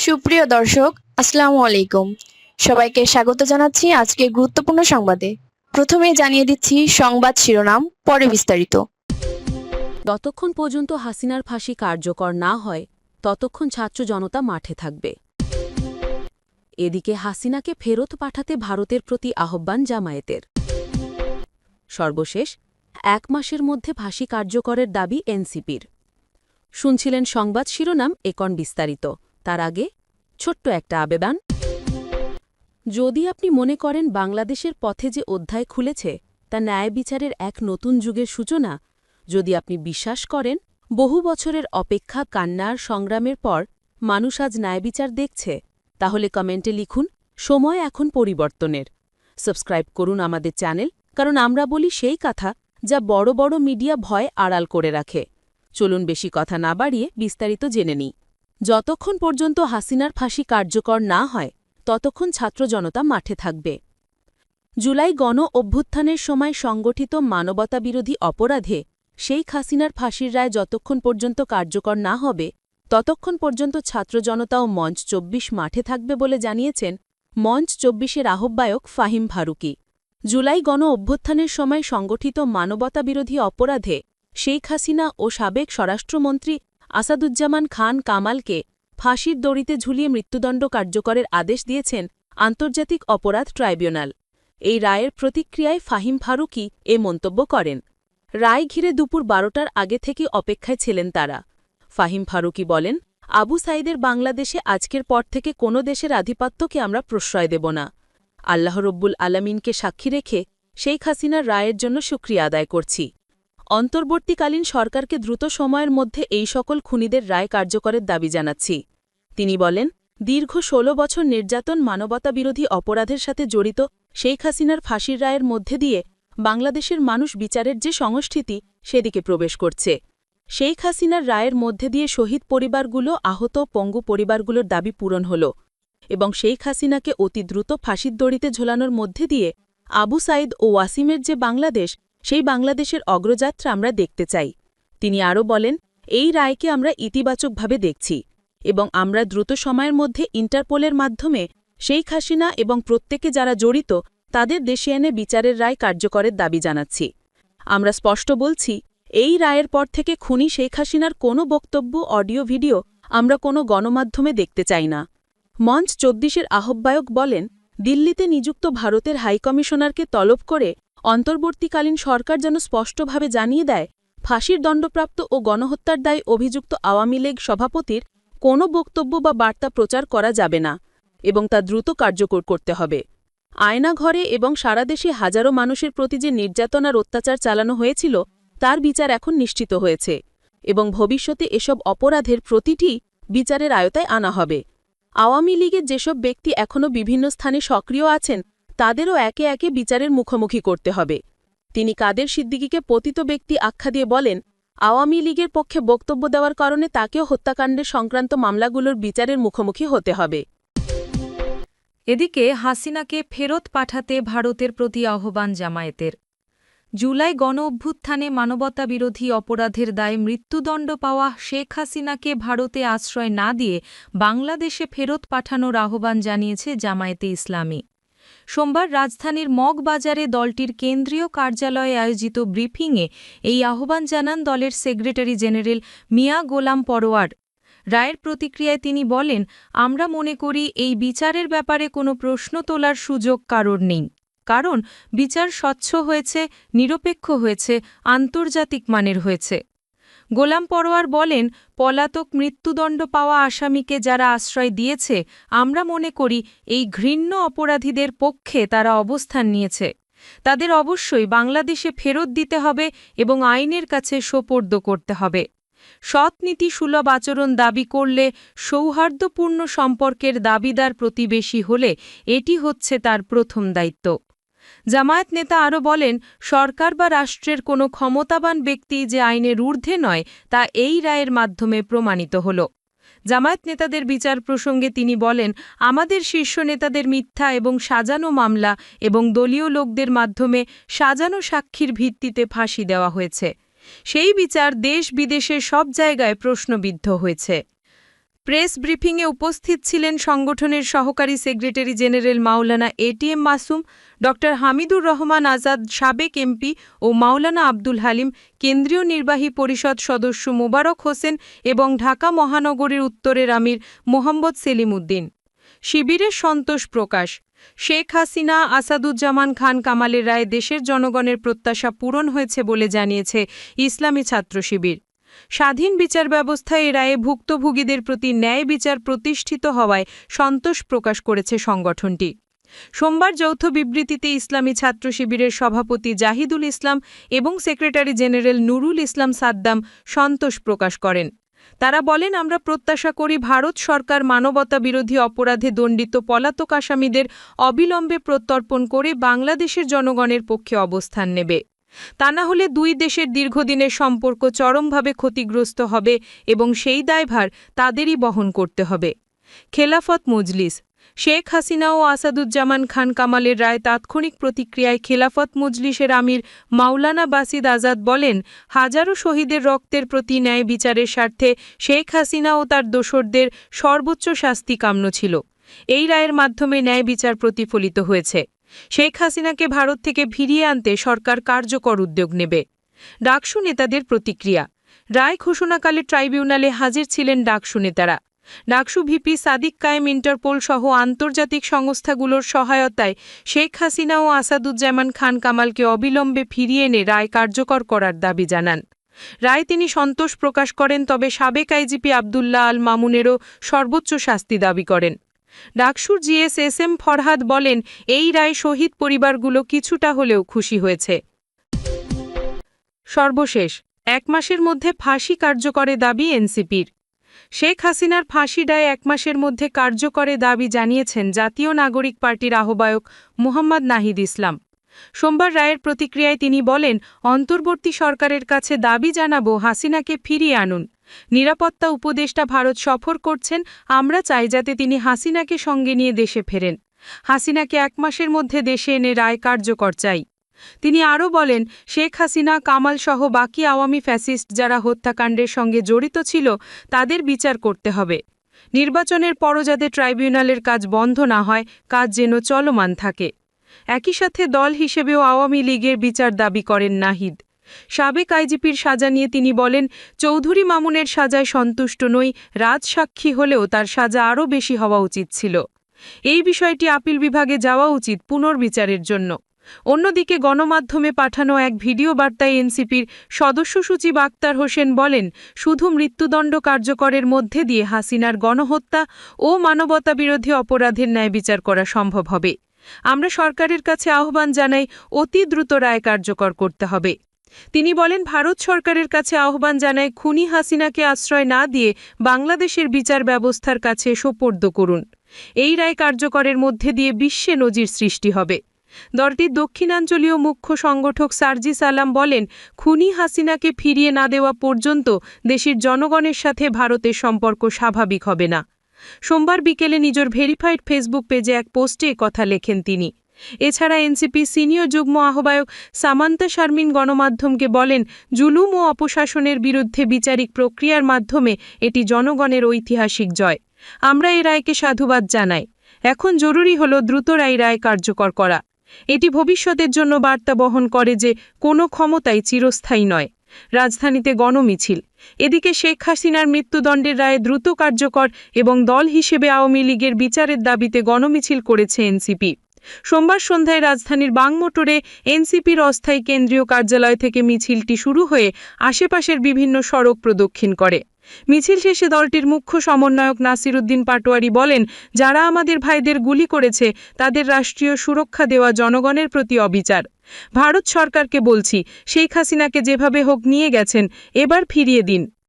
সুপ্রিয় দর্শক, আসসালামু আলাইকুম। সবাইকে স্বাগত জানাচ্ছি আজকে গুরুত্বপূর্ণ সংবাদে। প্রথমেই জানিয়ে দিচ্ছি সংবাদ শিরোনাম, পরে বিস্তারিত। যতক্ষণ পর্যন্ত হাসিনার ফাঁসি কার্যকর না হয় ততক্ষণ ছাত্র জনতা মাঠে থাকবে। এদিকে হাসিনাকে ফেরত পাঠাতে ভারতের প্রতি আহ্বান জামায়াতের। সর্বশেষ 1 মাসের মধ্যে ফাঁসি কার্যকরের দাবি এনসিপির। শুনছিলেন সংবাদ শিরোনাম, এখন বিস্তারিত। তার আগে ছোট্ট একটা আবেদন। যদি আপনি মনে করেন বাংলাদেশের পথে যে অধ্যায় খুলেছে তা ন্যায় বিচারের এক নতুন যুগের সূচনা, যদি আপনি বিশ্বাস করেন বহু বছরের অপেক্ষা, কান্নার সংগ্রামের পর মানুষ আজ ন্যায় বিচার দেখছে, তাহলে কমেন্টে লিখুন সময় এখন পরিবর্তনের। সাবস্ক্রাইব করুন আমাদের চ্যানেল, কারণ আমরা বলি সেই কথা যা বড় বড় মিডিয়া ভয় আড়াল করে রাখে। চলুন বেশি কথা না বাড়িয়ে বিস্তারিত জেনে নিই। যতক্ষণ পর্যন্ত হাসিনার ফাঁসি কার্যকর না হয় ততক্ষণ ছাত্র জনতা মাঠে থাকবে। জুলাই গণ অভ্যুত্থানের সময় সংগঠিত মানবতাবিরোধী অপরাধে শেখ হাসিনার ফাঁসির রায় যতক্ষণ পর্যন্ত কার্যকর না হবে ততক্ষণ পর্যন্ত ছাত্র জনতা ও মঞ্চ ২৪ মাঠে থাকবে বলে জানিয়েছেন মঞ্চ ২৪-এর আহ্বায়ক ফাহিম ফারুকী। জুলাই গণ অভ্যুত্থানের সময় সংগঠিত মানবতাবিরোধী অপরাধে শেখ হাসিনা ও সাবেক স্বরাষ্ট্রমন্ত্রী আসাদুজ্জামান খান কামালকে ফাঁসির দড়িতে ঝুলিয়ে মৃত্যুদণ্ড কার্যকরের আদেশ দিয়েছেন আন্তর্জাতিক অপরাধ ট্রাইব্যুনাল। এই রায়ের প্রতিক্রিয়ায় ফাহিম ফারুকী এ মন্তব্য করেন। রায় ঘিরে দুপুর ১২টার আগে থেকে অপেক্ষায় ছিলেন তারা। ফাহিম ফারুকী বলেন, আবু সাঈদের বাংলাদেশে আজকের পর থেকে কোনো দেশের আধিপত্যকে আমরা প্রশ্রয় দেব না। আল্লাহ রব্বুল আলামিনকে সাক্ষী রেখে শেখ হাসিনার রায়ের জন্য শুকরিয়া আদায় করছি। অন্তর্বর্তীকালীন সরকারকে দ্রুত সময়ের মধ্যে এই সকল খুনিদের রায় কার্যকরের দাবি জানাচ্ছি। তিনি বলেন, দীর্ঘ ১৬ বছর নির্যাতন, মানবতাবিরোধী অপরাধের সাথে জড়িত শেখ হাসিনার ফাঁসির রায়ের মধ্যে দিয়ে বাংলাদেশের মানুষ বিচারের যে সংস্কৃতি সেদিকে প্রবেশ করছে। শেখ হাসিনার রায়ের মধ্যে দিয়ে শহীদ পরিবারগুলো, আহত পঙ্গু পরিবারগুলোর দাবি পূরণ হল এবং শেখ হাসিনাকে অতি দ্রুত ফাঁসির দড়িতে ঝোলানোর মধ্যে দিয়ে আবু সাঈদ ও ওয়াসিমের যে বাংলাদেশ, সেই বাংলাদেশের অগ্রযাত্রা আমরা দেখতে চাই। তিনি আরও বলেন, এই রায়কে আমরা ইতিবাচকভাবে দেখছি এবং আমরা দ্রুত সময়ের মধ্যে ইন্টারপোলের মাধ্যমে শেখ হাসিনা এবং প্রত্যেকে যারা জড়িত তাদের দেশে এনে বিচারের রায় কার্যকরের দাবি জানাচ্ছি। আমরা স্পষ্ট বলছি, এই রায়ের পর থেকে খুনি শেখ হাসিনার কোনো বক্তব্য, অডিও, ভিডিও আমরা কোনো গণমাধ্যমে দেখতে চাই না। মঞ্চ ২৪-এর আহ্বায়ক বলেন, দিল্লিতে নিযুক্ত ভারতের হাইকমিশনারকে তলব করে অন্তর্বর্তীকালীন সরকার যেন স্পষ্টভাবে জানিয়ে দেয় ফাঁসির দণ্ডপ্রাপ্ত ও গণহত্যার দায়ে অভিযুক্ত আওয়ামী লীগ সভাপতির কোনো বক্তব্য বা বার্তা প্রচার করা যাবে না এবং তা দ্রুত কার্যকর করতে হবে। আয়নাঘরে এবং সারা দেশে হাজারো মানুষের প্রতি যে নির্যাতন আর অত্যাচার চালানো হয়েছিল তার বিচার এখন নিশ্চিত হয়েছে এবং ভবিষ্যতে এসব অপরাধের প্রতিটি বিচারের আয়তায় আনা হবে। আওয়ামী লীগের যেসব ব্যক্তি এখনও বিভিন্ন স্থানে সক্রিয় আছেন তাদেরও একে একে বিচারের মুখোমুখি করতে হবে। তিনি কাদের সিদ্দিকীকে পতিত ব্যক্তি আখ্যা দিয়ে বলেন, আওয়ামী লীগের পক্ষে বক্তব্য দেওয়ার কারণে তাকেও হত্যাকাণ্ডের সংক্রান্ত মামলাগুলোর বিচারের মুখোমুখি হতে হবে। এদিকে হাসিনাকে ফেরত পাঠাতে ভারতের প্রতি আহ্বান জামায়াতের। জুলাই গণ অভ্যুত্থানে মানবতাবিরোধী অপরাধের দায়ে মৃত্যুদণ্ড পাওয়া শেখ হাসিনাকে ভারতে আশ্রয় না দিয়ে বাংলাদেশে ফেরত পাঠানোর আহ্বান জানিয়েছে জামায়াতে ইসলামী। সোমবার রাজধানীর মগবাজারে দলটির কেন্দ্রীয় কার্যালয়ে আয়োজিত ব্রিফিংয়ে এই আহ্বান জানান দলের সেক্রেটারি জেনারেল মিয়া গোলাম পরোয়ার। রায়ের প্রতিক্রিয়ায় তিনি বলেন, আমরা মনে করি এই বিচারের ব্যাপারে কোনো প্রশ্ন তোলার সুযোগ কারোর নেই, কারণ বিচার স্বচ্ছ হয়েছে, নিরপেক্ষ হয়েছে, আন্তর্জাতিক মানের হয়েছে। গোলাম পরোয়ার বলেন, পলাতক মৃত্যুদণ্ড পাওয়া আসামিকে যারা আশ্রয় দিয়েছে, আমরা মনে করি এই ঘৃণ্য অপরাধীদের পক্ষে তারা অবস্থান নিয়েছে। তাদের অবশ্যই বাংলাদেশে ফেরত দিতে হবে এবং আইনের কাছে সোপর্দ করতে হবে। সৎ নীতিসুলভ আচরণ দাবি করলে, সৌহার্দ্যপূর্ণ সম্পর্কের দাবিদার প্রতিবেশী হলে এটি হচ্ছে তার প্রথম দায়িত্ব। জামায়াত নেতা আরও বলেন, সরকার বা রাষ্ট্রের কোনো ক্ষমতাবান ব্যক্তি যে আইনের ঊর্ধ্বে নয় তা এই রায়ের মাধ্যমে প্রমাণিত হল। জামায়াত নেতাদের বিচার প্রসঙ্গে তিনি বলেন, আমাদের শীর্ষ নেতাদের মিথ্যা এবং সাজানো মামলা এবং দলীয় লোকদের মাধ্যমে সাজানো সাক্ষীর ভিত্তিতে ফাঁসি দেওয়া হয়েছে। সেই বিচার দেশ বিদেশের সব জায়গায় প্রশ্নবিদ্ধ হয়েছে। প্রেস ব্রিফিংয়ে উপস্থিত ছিলেন সংগঠনের সহকারী সেক্রেটারি জেনারেল মাওলানা এটিএম মাসুম, ড হামিদুর রহমান আজাদ সাবেক এমপি ও মাওলানা আব্দুল হালিম, কেন্দ্রীয় নির্বাহী পরিষদ সদস্য মোবারক হোসেন এবং ঢাকা মহানগরীর উত্তরের আমির মোহাম্মদ সেলিম উদ্দিন। শিবিরের সন্তোষ প্রকাশ। শেখ হাসিনা আসাদুজ্জামান খান কামালের রায়ে দেশের জনগণের প্রত্যাশা পূরণ হয়েছে বলে জানিয়েছে ইসলামী ছাত্র শিবির। স্বাধীন বিচার ব্যবস্থায় এ রায়ে ভুক্তভোগীদের প্রতি ন্যায় বিচার প্রতিষ্ঠিত হওয়ায় সন্তোষ প্রকাশ করেছে সংগঠনটি। সোমবার যৌথ বিবৃতিতে ইসলামী ছাত্র শিবিরের সভাপতি জাহিদুল ইসলাম এবং সেক্রেটারি জেনারেল নুরুল ইসলাম সাদ্দাম সন্তোষ প্রকাশ করেন। তারা বলেন, আমরা প্রত্যাশা করি ভারত সরকার মানবতা বিরোধী অপরাধে দণ্ডিত পলাতক আসামিদের অবিলম্বে প্রত্যর্পণ করে বাংলাদেশের জনগণের পক্ষে অবস্থান নেবে। তা না হলে দুই দেশের দীর্ঘদিনের সম্পর্ক চরমভাবে ক্ষতিগ্রস্ত হবে এবং সেই দায়ভার তাদেরই বহন করতে হবে। খেলাফত মজলিস। শেখ হাসিনা ও আসাদুজ্জামান খান কামালের রায় তাৎক্ষণিক প্রতিক্রিয়ায় খেলাফত মজলিসের আমির মাওলানা বাসিদ আজাদ বলেন, হাজারো শহীদের রক্তের প্রতি ন্যায় বিচারের স্বার্থে শেখ হাসিনা ও তার দোসরদের সর্বোচ্চ শাস্তি কাম্য ছিল। এই রায়ের মাধ্যমে ন্যায় বিচার প্রতিফলিত হয়েছে। শেখ হাসিনাকে ভারত থেকে ফিরিয়ে আনতে সরকার কার্যকর উদ্যোগ নেবে। ডাকসু নেতাদের প্রতিক্রিয়া। রায় ঘোষণাকালে ট্রাইব্যুনালে হাজির ছিলেন ডাকসু নেতারা। ডাকসু ভিপি সাদিক কায়েম ইন্টারপোল সহ আন্তর্জাতিক সংস্থাগুলোর সহায়তায় শেখ হাসিনা ও আসাদুজ্জামান খান কামালকে অবিলম্বে ফিরিয়ে এনে রায় কার্যকর করার দাবি জানান। রায় তিনি সন্তোষ প্রকাশ করেন, তবে সাবেক আইজিপি আবদুল্লাহ আল মামুনেরও সর্বোচ্চ শাস্তি দাবি করেন। ডাকসুর জিএস ফরহাদ বলেন, এই রায় শহীদ পরিবারগুলো কিছুটা হলেও খুশি হয়েছে। সর্বশেষ, 1 মাসের মধ্যে ফাঁসি কার্যকরে দাবি এনসিপির। শেখ হাসিনার ফাঁসি রায় 1 মাসের মধ্যে কার্যকরে দাবি জানিয়েছেন জাতীয় নাগরিক পার্টির আহ্বায়ক মোহাম্মদ নাহিদ ইসলাম। সোমবার রায়ের প্রতিক্রিয়ায় তিনি বলেন, অন্তর্বর্তী সরকারের কাছে দাবি জানাবো হাসিনাকে ফিরিয়ে আনুন। নিরাপত্তা উপদেষ্টা ভারত সফর করছেন, আমরা চাই যাতে তিনি হাসিনাকে সঙ্গে নিয়ে দেশে ফেরেন। হাসিনাকে 1 মাসের মধ্যে দেশে এনে রায় কার্যকর চাই। তিনি আরও বলেন, শেখ হাসিনা, কামাল সহ বাকি আওয়ামী ফ্যাসিস্ট যারা হত্যাকাণ্ডের সঙ্গে জড়িত ছিল তাদের বিচার করতে হবে। নির্বাচনের পরও যাতে ট্রাইব্যুনালের কাজ বন্ধ না হয়, কাজ যেন চলমান থাকে। একই সাথে দল হিসেবেও আওয়ামী লীগের বিচার দাবি করেন নাহিদ। সাবেক আইজিপির সাজা নিয়ে তিনি বলেন, চৌধুরী মামুনের সাজায় সন্তুষ্ট নই, রাজসাক্ষী হলেও তার সাজা আরও বেশি হওয়া উচিত ছিল। এই বিষয়টি আপিল বিভাগে যাওয়া উচিত পুনর্বিচারের জন্য। অন্যদিকে গণমাধ্যমে পাঠানো এক ভিডিও বার্তায় এনসিপির সদস্য সচিব আক্তার হোসেন বলেন, শুধু মৃত্যুদণ্ড কার্যকরের মধ্যে দিয়ে হাসিনার গণহত্যা ও মানবতাবিরোধী অপরাধের ন্যায় বিচার করা সম্ভব হবে। আমরা সরকারের কাছে আহ্বান জানাই, অতি দ্রুত রায় কার্যকর করতে হবে। তিনি বলেন, ভারত সরকারের কাছে আহ্বান জানায়, খুনি হাসিনাকে আশ্রয় না দিয়ে বাংলাদেশের বিচার ব্যবস্থার কাছে সোপর্দ করুন। এই রায় কার্যকরের মধ্যে দিয়ে বিশ্বে নজির সৃষ্টি হবে। দলটির দক্ষিণাঞ্চলীয় মুখ্য সংগঠক সার্জিস আলাম বলেন, খুনি হাসিনাকে ফিরিয়ে না দেওয়া পর্যন্ত দেশের জনগণের সাথে ভারতের সম্পর্ক স্বাভাবিক হবে না। সোমবার বিকেলে নিজের ভেরিফাইড ফেসবুক পেজে এক পোস্টে কথা লেখেন তিনি। এছাড়া এনসিপি সিনিয়র যুগ্ম আহ্বায়ক সামান্তা শারমিন গণমাধ্যমকে বলেন, জুলুম ও অপশাসনের বিরুদ্ধে বিচারিক প্রক্রিয়ার মাধ্যমে এটি জনগণের ঐতিহাসিক জয়। আমরা এই রায়কে সাধুবাদ জানাই। এখন জরুরি হল দ্রুত রায় কার্যকর করা। এটি ভবিষ্যতের জন্য বার্তা বহন করে যে কোনো ক্ষমতাই চিরস্থায়ী নয়। রাজধানীতে গণমিছিল। এদিকে শেখ হাসিনার মৃত্যুদণ্ডের রায় দ্রুত কার্যকর এবং দল হিসেবে আওয়ামী লীগের বিচারের দাবিতে গণমিছিল করেছে এনসিপি। সোমবার সন্ধ্যায় রাজধানীর বাংমোটরে এনসিপির অস্থায়ী কেন্দ্রীয় কার্যালয় থেকে মিছিলটি শুরু হয়ে আশেপাশের বিভিন্ন সড়ক প্রদক্ষিণ করে। মিছিল শেষে দলটির মুখ্য সমন্বয়ক নাসির উদ্দিন পাটোয়ারি বলেন, যারা আমাদের ভাইদের গুলি করেছে তাদের রাষ্ট্রীয় সুরক্ষা দেওয়া জনগণের প্রতি অবিচার। ভারত সরকারকে বলছি, শেখ হাসিনাকে যেভাবে হোক নিয়ে গেছেন, এবার ফিরিয়ে দিন।